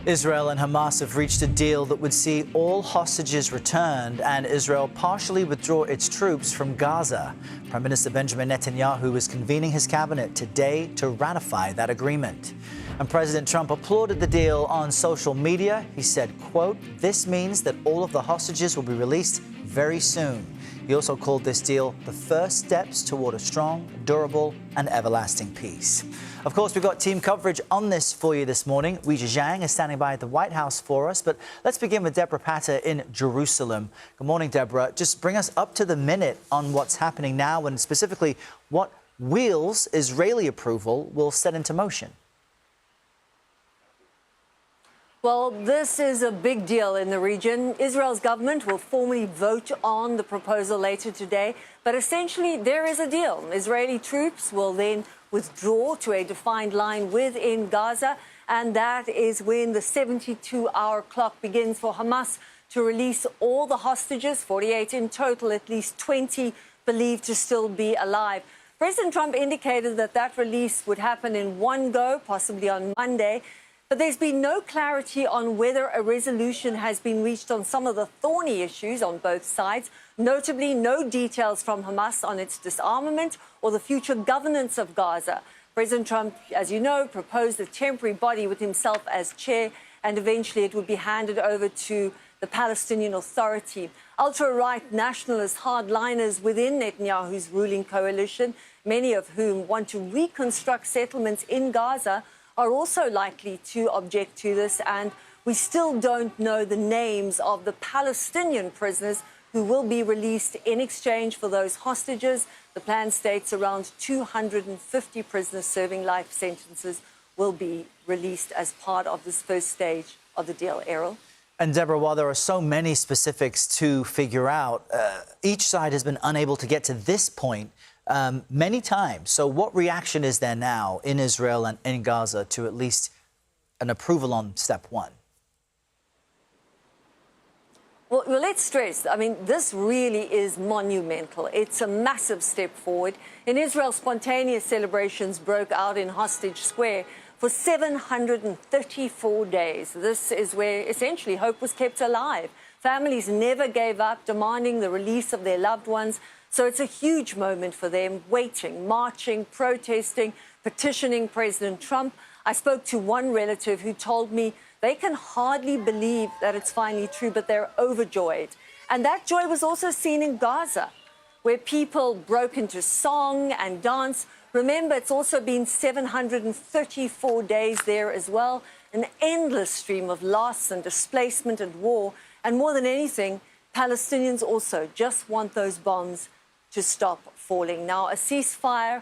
Israel and Hamas have reached a deal that would see all hostages returned and Israel partially withdraw its troops from Gaza. Prime Minister Benjamin Netanyahu is convening his cabinet today to ratify that agreement. And President Trump applauded the deal on social media. He said, quote, "This means that all of the hostages will be released very soon." He also called this deal the first steps toward a strong, durable, and everlasting peace. Of course, we've got team coverage on this for you this morning. Weijia Jiang is standing by at the White House for us. But let's begin with Debora Patta in Jerusalem. Good morning, Deborah. Just bring us up to the minute on what's happening now and specifically what wheels Israeli approval will set into motion. Well, this is a big deal in the region. Israel's government will formally vote on the proposal later today. But essentially, there is a deal. Israeli troops will then withdraw to a defined line within Gaza. And that is when the 72-hour clock begins for Hamas to release all the hostages, 48 in total, at least 20 believed to still be alive. President Trump indicated that that release would happen in one go, possibly on Monday. But there's been no clarity on whether a resolution has been reached on some of the thorny issues on both sides, notably no details from Hamas on its disarmament or the future governance of Gaza. President Trump, as you know, proposed a temporary body with himself as chair, and eventually it would be handed over to the Palestinian Authority. Ultra-right nationalist hardliners within Netanyahu's ruling coalition, many of whom want to reconstruct settlements in Gaza, are also likely to object to this, and we still don't know the names of the Palestinian prisoners who will be released in exchange for those hostages. The plan states around 250 prisoners serving life sentences will be released as part of this first stage of the deal. Errol? And Deborah, while there are so many specifics to figure out, each side has been unable to get to this point many times. So what reaction is there now in Israel and in Gaza to at least an approval on step one? Well, let's stress, this really is monumental. It's a massive step forward. In Israel, spontaneous celebrations broke out in Hostage Square for 734 days. This is where essentially hope was kept alive. Families never gave up, demanding the release of their loved ones. So it's a huge moment for them, waiting, marching, protesting, petitioning President Trump. I spoke to one relative who told me they can hardly believe that it's finally true, but they're overjoyed. And that joy was also seen in Gaza, where people broke into song and dance. Remember, it's also been 734 days there as well, an endless stream of loss and displacement and war. And more than anything, Palestinians also just want those bombs to stop falling. Now, a ceasefire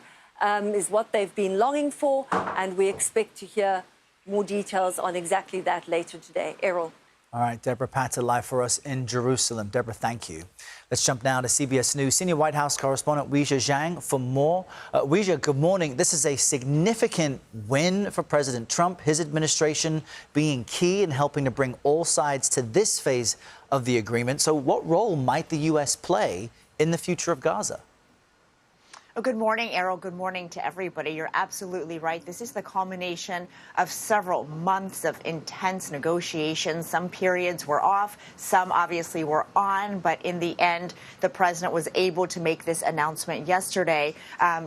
is what they've been longing for, and we expect to hear more details on exactly that later today. Errol. All right, Debora Patta live for us in Jerusalem. Deborah, thank you. Let's jump now to CBS News senior White House correspondent Weijia Jiang for more. Weijia, good morning. This is a significant win for President Trump, his administration being key in helping to bring all sides to this phase of the agreement. So what role might the U.S. play in the future of Gaza? Oh, good morning, Errol. Good morning to everybody. You're absolutely right. This is the culmination of several months of intense negotiations. Some periods were off, some obviously were on, but in the end, the president was able to make this announcement yesterday,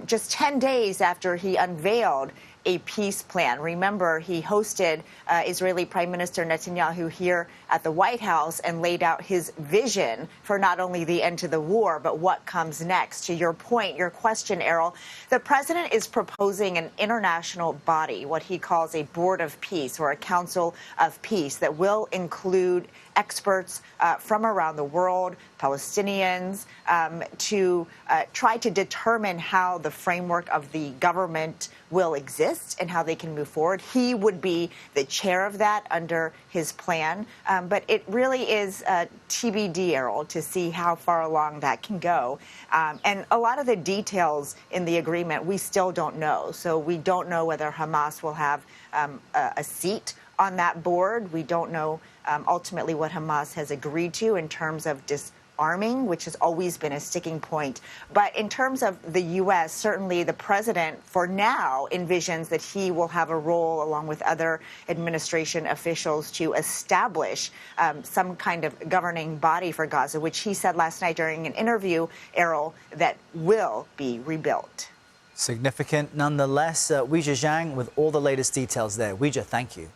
just 10 days after he unveiled a peace plan. Remember, he hosted Israeli Prime Minister Netanyahu here at the White House and laid out his vision for not only the end to the war, but what comes next. To your point, your question, Errol, the president is proposing an international body, what he calls a board of peace or a council of peace that will include experts from around the world, Palestinians, to try to determine how the framework of the government will exist and how they can move forward. He would be the chair of that under his plan. But it really is TBD, Errol, to see how far along that can go. And a lot of the details in the agreement we still don't know. So we don't know whether Hamas will have a seat on that board. We don't know ultimately what Hamas has agreed to in terms of arming, which has always been a sticking point. But in terms of the U.S., certainly the president, for now, envisions that he will have a role, along with other administration officials, to establish some kind of governing body for Gaza, which he said last night during an interview, Errol, that will be rebuilt. Significant nonetheless. Weijia Jiang with all the latest details there. Weijia, thank you.